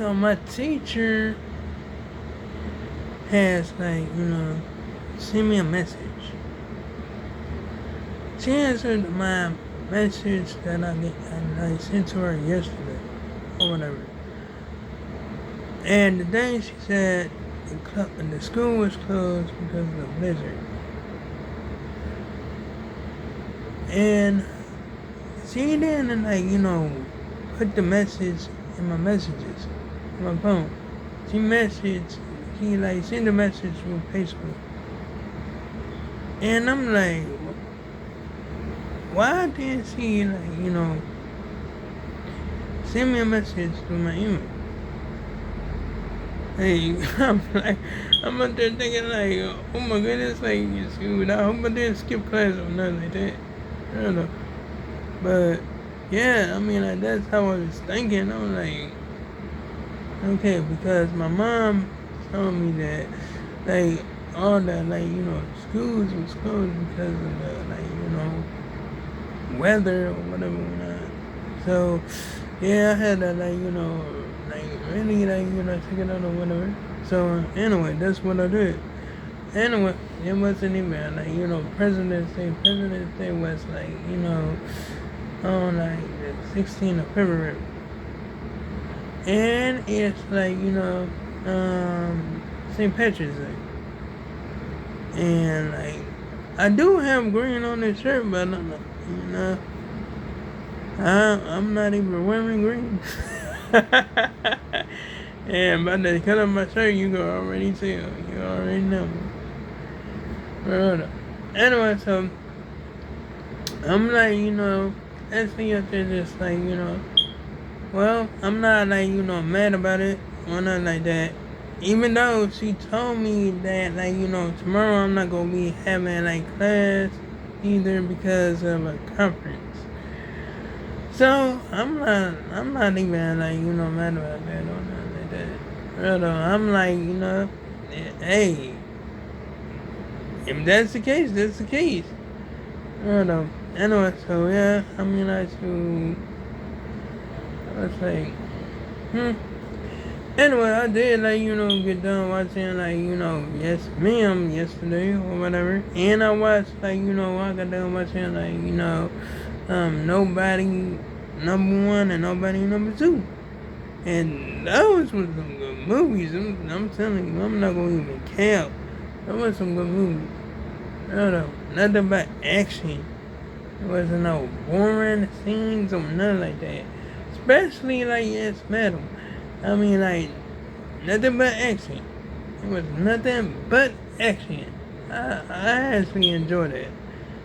so my teacher has sent me a message. She answered my message that I sent to her yesterday or whatever. And today she said the school was closed because of the blizzard. And she didn't put the message in my messages on my phone. She sent a message through Facebook. And I'm like, why didn't she send me a message through my email? Hey, I'm out there thinking oh my goodness, shoot, I hope I didn't skip class or nothing like that. I don't know. But yeah, that's how I was thinking. I'm like, okay, because my mom told me that all the schools was closed because of the weather or whatever. So yeah, I had to really check it out or whatever. So anyway, that's what I did. Anyway, it wasn't even President's Day. President's Day was on the 16th of February. And it's St. Patrick's Day. And I do have green on this shirt, but I'm not even wearing green. And by the color of my shirt, you can already tell. You already know. Anyway, so I'm actually up there just well, I'm not mad about it or nothing like that. Even though she told me that tomorrow I'm not gonna be having class either because of a conference. So I'm not even mad about that or nothing like that. I'm hey, if that's the case, that's the case. Anyway, so yeah, Anyway, I did get done watching Yes Ma'am yesterday or whatever, and I watched I got done watching Nobody number 1 and Nobody number 2, and those were some good movies. I'm telling you, I'm not gonna even count. That was some good movies. Nothing but action. There wasn't no boring scenes or nothing like that. Especially Yes Madam. Nothing but action. It was nothing but action. I actually enjoyed it.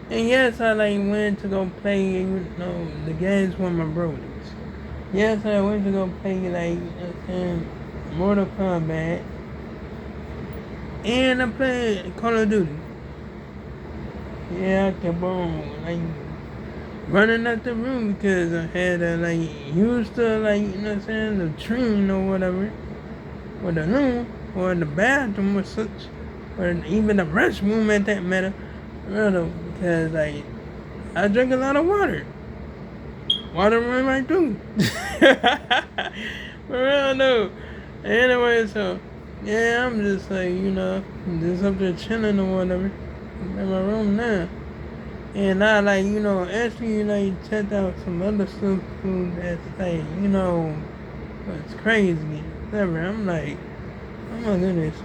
And yes, I went to go play the games with my brothers. Yes, I went to go play Mortal Kombat. And I played Call of Duty. Yeah, I kept on running out the room because I had to use the the train or whatever, or the room, or the bathroom or such, or even the restroom at that matter, because I drink a lot of water. Water run right through. For real though. Anyway, so yeah, I'm just just up there chilling or whatever in my room now. And I actually checked out some other stuff too that's what's crazy. Whatever. I'm oh my goodness,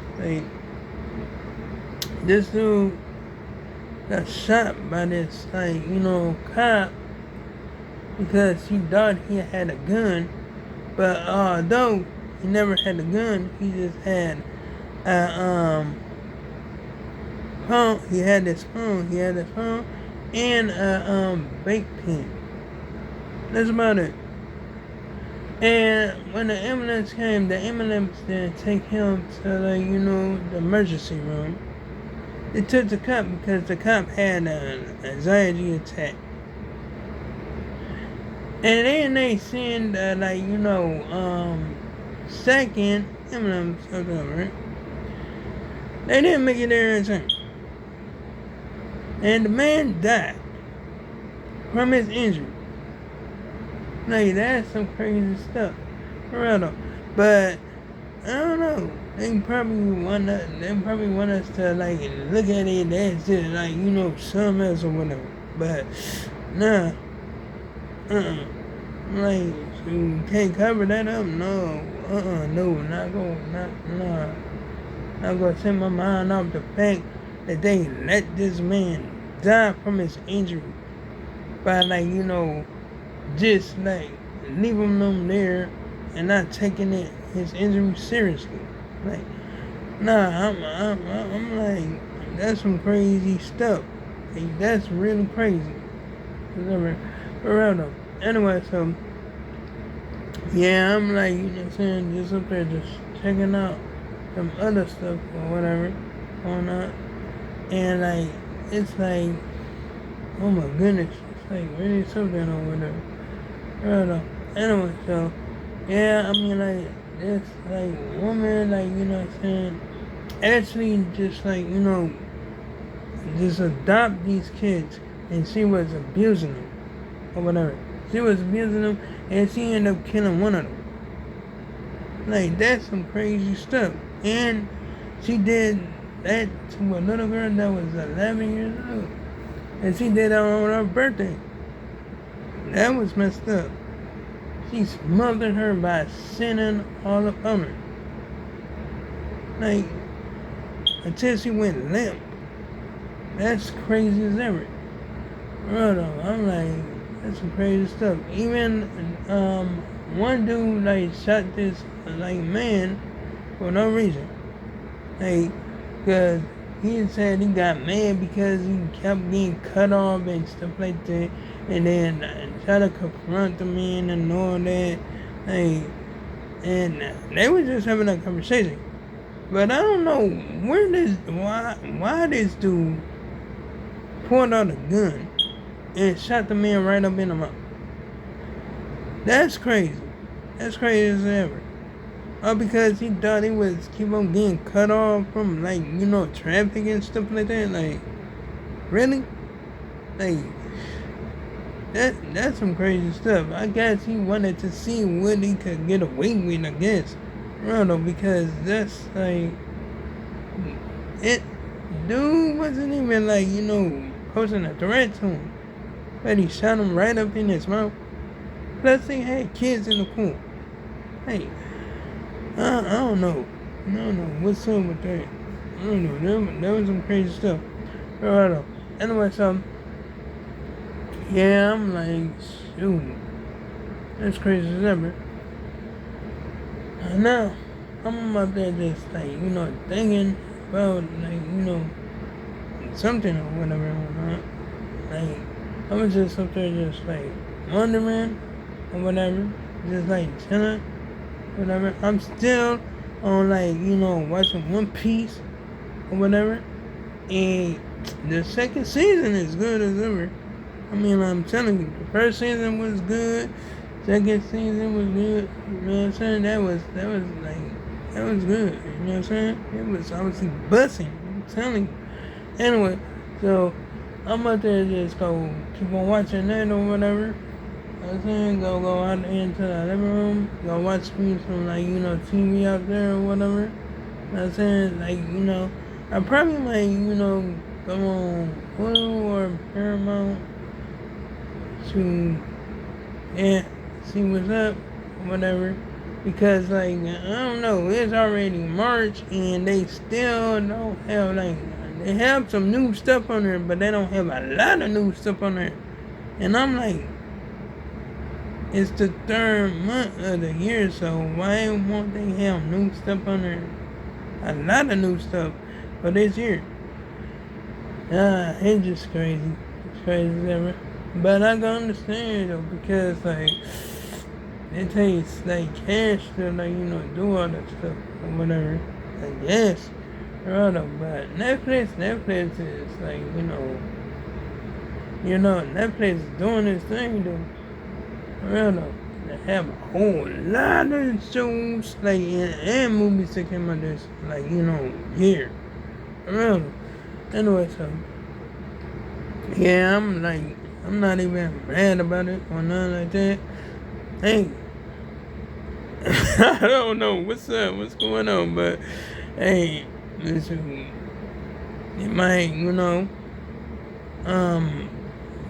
this dude got shot by this cop because he thought he had a gun, but although he never had a gun, he just had a phone. He had this phone and a vape pen. That's about it. And when the ambulance came, the ambulance didn't take him to the emergency room. They took the cop because the cop had an anxiety attack. And then they send second ambulance over. They didn't make it there in time. And the man died from his injury. That's some crazy stuff. For real though. But I don't know. They probably want us to like look at it as just like something else or whatever. But nah, like you can't cover that up. No, no, not gonna set my mind off the fact that they let this man die from his injury by like just like leaving them there and not taking his injury seriously. Like, nah, I'm like, that's some crazy stuff. Like, that's really crazy. For real though. Anyway, so yeah, I'm like, what I'm saying, just up there, just checking out some other stuff or whatever going on, and like, it's like, oh my goodness, it's like really something or whatever. I don't know. Anyway, so yeah, I mean like this like woman like what I'm saying actually just like just adopt these kids and she was abusing them or whatever. She was abusing them and she ended up killing one of them. Like that's some crazy stuff. And she did that to a little girl that was 11 years old. And she did it on her birthday. That was messed up. She smothered her by sitting all up on her. Like, until she went limp. That's crazy as ever. Bro, though, I'm like, that's some crazy stuff. Even, one dude, like, shot this, like, man for no reason. Like, because he said he got mad because he kept getting cut off and stuff like that. And then try to confront the man and all that. Like, and they were just having a conversation. But I don't know why this dude pulled out a gun and shot the man right up in the mouth. That's crazy. That's crazy as ever. All because he thought he was keep on getting cut off from like traffic and stuff like that. Like, really? Like, that's some crazy stuff. I guess he wanted to see what he could get away with, I guess. I don't know, because that's like it dude wasn't even like, posing a threat to him. But he shot him right up in his mouth. Plus he had kids in the pool. Hey, I don't know. I don't know what's up with that. I don't know. That was some crazy stuff. I don't know. Anyway, so yeah, I'm like, shoot, that's crazy as ever. Now, I'm up there just like, thinking about like, something or whatever. Like, I was just up there just like wondering or whatever, just like chilling, whatever. I'm still on like, watching One Piece or whatever. And the second season is good as ever. I mean, I'm telling you, the first season was good. Second season was good. You know what I'm saying? That was good. You know what I'm saying? It was obviously busting. I'm telling you. Anyway, so I'm out there just go keep on watching that or whatever. You know what I'm saying? Go out into the living room. Go watch me some like, TV out there or whatever. You know what I'm saying? Like, I probably might, go on Hulu or Paramount to see what's up, whatever. Because like I don't know, it's already March and they still don't have like they have some new stuff on there, but they don't have a lot of new stuff on there. And I'm like, it's the third month of the year, so why won't they have new stuff on there? A lot of new stuff for this year. It's just crazy. It's crazy as ever. But I can understand though, because like it takes like cash to like do all that stuff or whatever. I guess. Right, but Netflix is like Netflix is doing this thing though. Real though. They have a whole lot of shows like and movies that came out this like year. Real though. Anyway, so yeah, I'm not even mad about it or nothing like that. Hey, I don't know what's up, what's going on, but hey, listen, it might, you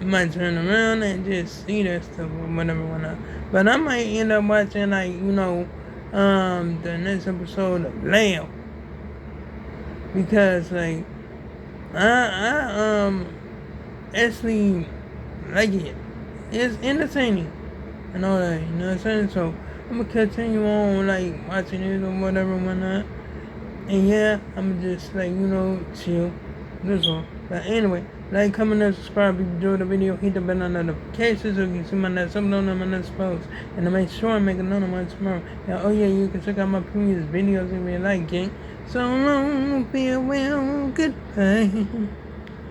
might turn around and just see that stuff or whatever, whatnot. But I might end up watching like, the next episode of Lamb because like I actually like it. It's entertaining and all that, you know what I'm saying? So I'm gonna continue on like watching it or whatever, whatnot. And yeah, I'm just like, chill. That's all. But anyway, like, comment, and subscribe if you enjoyed the video. Hit the bell on notifications so you can see my next upload on my next post. And to make sure I make another one tomorrow. And oh yeah, you can check out my previous videos if you like it. So long, farewell, goodbye.